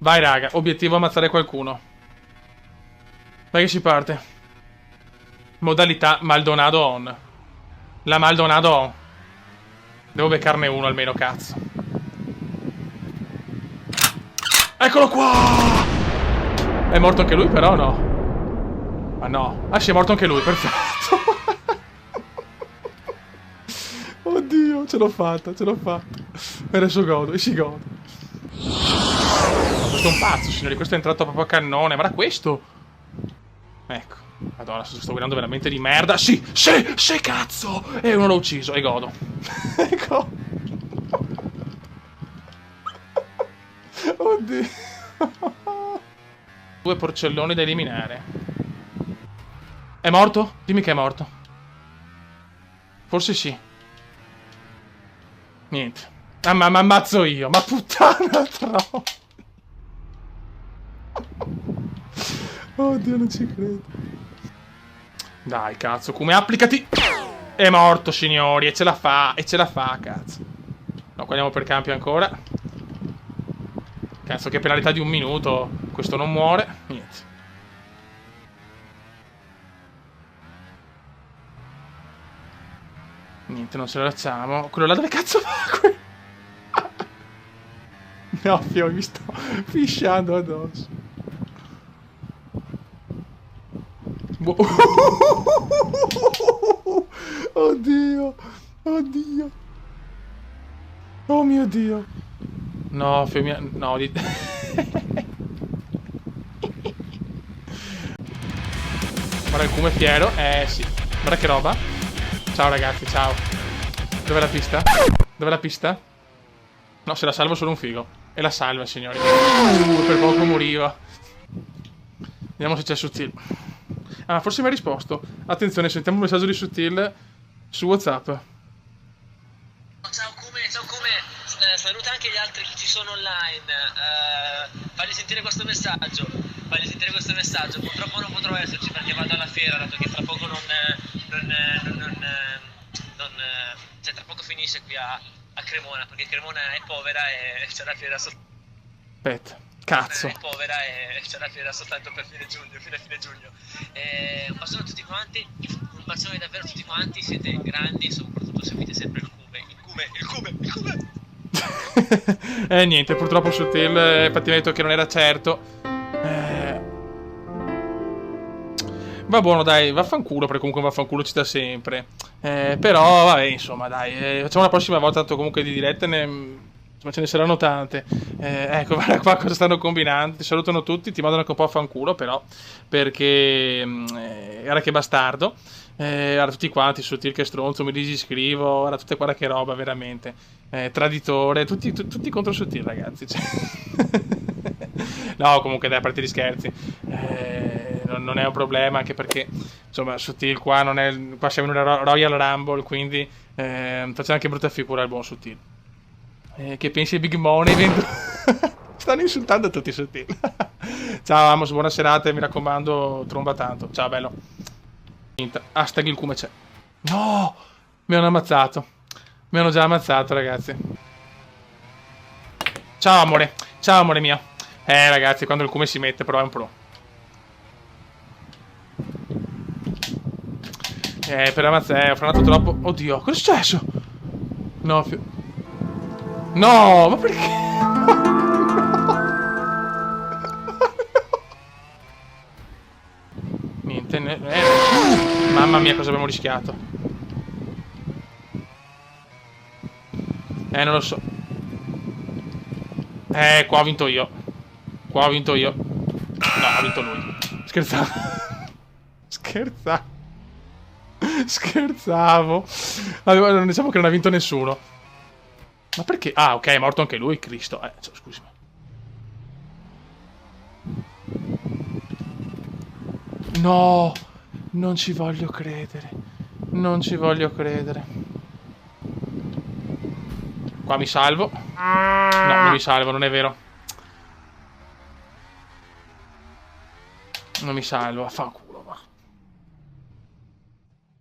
Vai raga, obiettivo ammazzare qualcuno. Dai che si parte. Modalità Maldonado on. La Maldonado on. Devo beccarne uno almeno, cazzo. Eccolo qua! È morto anche lui però, no? Ma no. Ah sì, è morto anche lui, perfetto. Oddio, ce l'ho fatta, ce l'ho fatta. E adesso godo, e si gode. Questo è un pazzo, signori, questo è entrato proprio a cannone. Ma era questo? Ecco. Madonna, sto guidando veramente di merda. Sì, sì, sì, cazzo! E uno l'ho ucciso, e godo. Ecco. Oddio. Due porcelloni da eliminare. È morto? Dimmi che è morto. Forse sì. Niente. Ah, ma ammazzo io. Ma puttana troppo. Oddio, non ci credo. Dai, cazzo, come applicati. È morto, signori. E ce la fa. E ce la fa, cazzo. No, qua andiamo per campi ancora. Cazzo, che penalità di 1 minuto. Questo non muore. Niente. Niente, non ce la facciamo. Quello là dove cazzo va? No, Fio, mi sto fisciando addosso. Oddio. Oddio. Oh mio Dio. No, Fio, no, Guarda il cume fiero. Sì. Guarda che roba. Ciao ragazzi, ciao. Dov'è la pista? Dov'è la pista? No, se la salvo solo un figo. E la salva, signori. Per poco moriva. Vediamo se c'è Sutil. Ah, forse mi ha risposto. Attenzione, sentiamo un messaggio di Sutil su WhatsApp. Ciao Kume. Saluta anche gli altri che ci sono online. Fagli sentire questo messaggio. Purtroppo non potrò esserci perché vado alla fiera, dato che tra poco cioè tra poco finisce qui a Cremona, perché Cremona è povera e c'è la fiera soltanto. Aspetta, cazzo. È povera e c'è la fiera soltanto per fine giugno. Un bacione a tutti quanti, un bacione davvero a tutti quanti, siete grandi e soprattutto seguite sempre il Kume. Niente, purtroppo Sutil infatti mi ha detto che non era certo. Va buono, dai, vaffanculo, perché comunque vaffanculo ci dà sempre. Però, vabbè, insomma, dai, facciamo la prossima volta, tanto comunque di dirette insomma, ce ne saranno tante. Ecco, guarda qua cosa stanno combinando. Ti salutano tutti, ti mandano anche un po' a fanculo, però, perché guarda che bastardo. Guarda tutti quanti, Sutil che stronzo, mi disiscrivo, guarda che roba, veramente. Traditore, tutti contro Sutil, ragazzi. Cioè. No, comunque dai, a parte gli scherzi. Non è un problema, anche perché insomma Sutil qua non è. Qua siamo in una Royal Rumble, quindi facciamo anche brutta figura al buon Sutil. Che pensi Big Money? Stanno insultando tutti Sutil. Ciao Amos, buona serata e mi raccomando, tromba tanto. Ciao bello. Hashtag il Kume c'è. No! Mi hanno ammazzato. Mi hanno già ammazzato, ragazzi. Ciao amore mio. Ragazzi, quando il Kume si mette però è un pro. Per ammazzare, ho frenato troppo. Oddio, cosa è successo? No, no, ma perché? Niente, mamma mia, cosa abbiamo rischiato. Non lo so. Qua ho vinto io. No, ha vinto lui. Scherzavo. Allora, diciamo che non ha vinto nessuno. Ma perché? Ah, ok, è morto anche lui, Cristo. Scusami. No, non ci voglio credere. Qua mi salvo. No, non mi salvo, non è vero. Non mi salvo, fa